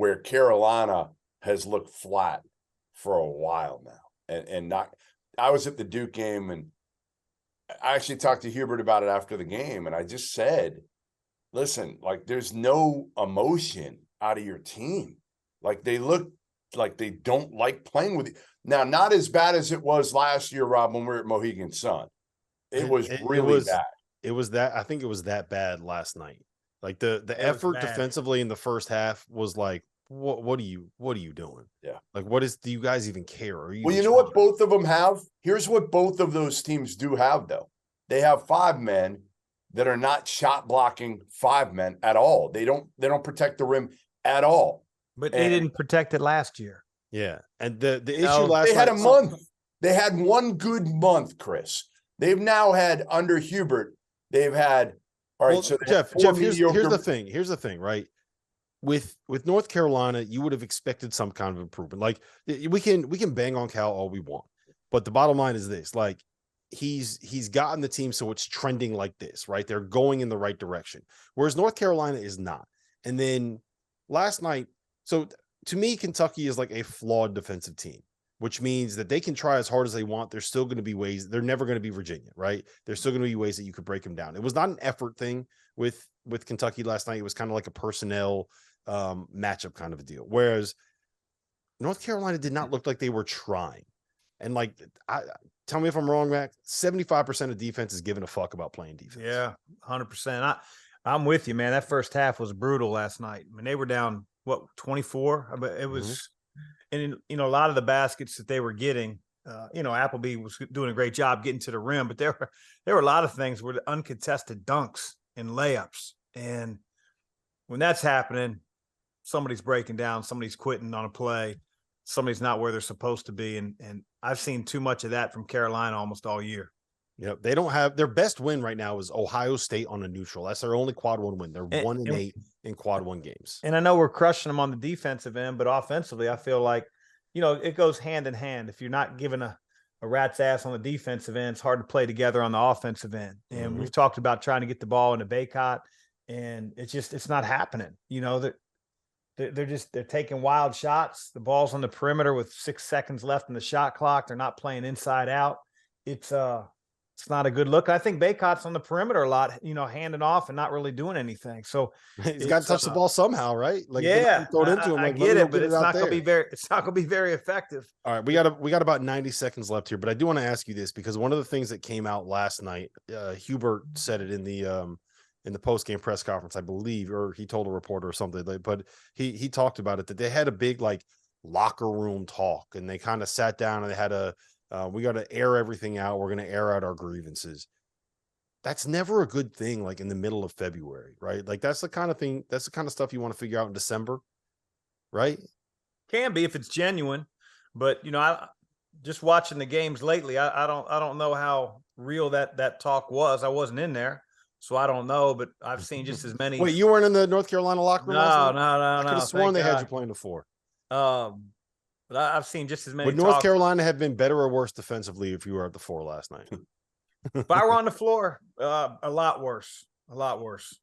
where Carolina has looked flat for a while now. And not, I was at the Duke game and I actually talked to Hubert about it after the game. And I just said, listen, like there's no emotion out of your team. Like they look like they don't like playing with you. Now, not as bad as it was last year, Rob, when we were at Mohegan Sun. It was really bad. It was that, I think it was that bad last night. Like the effort defensively in the first half was like, what are you doing? Yeah. Like, do you guys even care? Well, you know what both of them have? Here's what both of those teams do have, though. They have 5 men that are not shot blocking 5 men at all. They don't protect the rim at all. But they didn't protect it last year. Yeah. And the issue last night. They had a month. They had one good month, Chris. They've now had under Hubert, they've had all right. Well, so Jeff, here's the thing. Here's the thing, right? With North Carolina, you would have expected some kind of improvement. Like we can bang on Cal all we want, but the bottom line is this: like he's gotten the team so it's trending like this, right? They're going in the right direction, whereas North Carolina is not. And then last night, so to me, Kentucky is like a flawed defensive team, which means that they can try as hard as they want. There's still going to be ways. They're never going to be Virginia, right? There's still going to be ways that you could break them down. It was not an effort thing with Kentucky last night. It was kind of like a personnel matchup kind of a deal. Whereas North Carolina did not look like they were trying. And like, tell me if I'm wrong, Mac. 75% of defense is giving a fuck about playing defense. Yeah, 100%. I'm with you, man. That first half was brutal last night. I mean, they were down, 24? But it was, and a lot of the baskets that they were getting, Appleby was doing a great job getting to the rim, but there were a lot of things where the uncontested dunks and layups. And when that's happening, somebody's breaking down, somebody's quitting on a play, somebody's not where they're supposed to be. And I've seen too much of that from Carolina almost all year. Yep. They don't have their best win right now is Ohio State on a neutral. That's their only quad 1 win. They're 1-8 in quad 1 games. And I know we're crushing them on the defensive end, but offensively, I feel like, it goes hand in hand. If you're not giving a rat's ass on the defensive end, it's hard to play together on the offensive end. And we've talked about trying to get the ball into Baycott, and it's not happening. They're taking wild shots. The ball's on the perimeter with 6 seconds left in the shot clock. They're not playing inside out. It's not a good look. I think Baycott's on the perimeter a lot, handing off and not really doing anything. So he's got to touch the ball somehow, right? Like, yeah, throw it into him. I get it, but it's not going to be very effective. All right, we got about 90 seconds left here, but I do want to ask you this because one of the things that came out last night, Hubert said it in the post-game press conference, I believe, or he told a reporter or something. But he talked about it that they had a big like locker room talk, and they kind of sat down and they had we got to air everything out. We're going to air out our grievances. That's never a good thing, like in the middle of February, right? Like that's the kind of thing, that's the kind of stuff you want to figure out in December, right? Can be if it's genuine, but I just watching the games lately, I don't know how real that talk was. I wasn't in there, so I don't know, but I've seen just as many. Wait, you weren't in the North Carolina locker room? No. I could have sworn they had you playing the 4. But I've seen just as many. Would North Carolina have been better or worse defensively if you were at the 4 last night? If I were on the floor, a lot worse. A lot worse.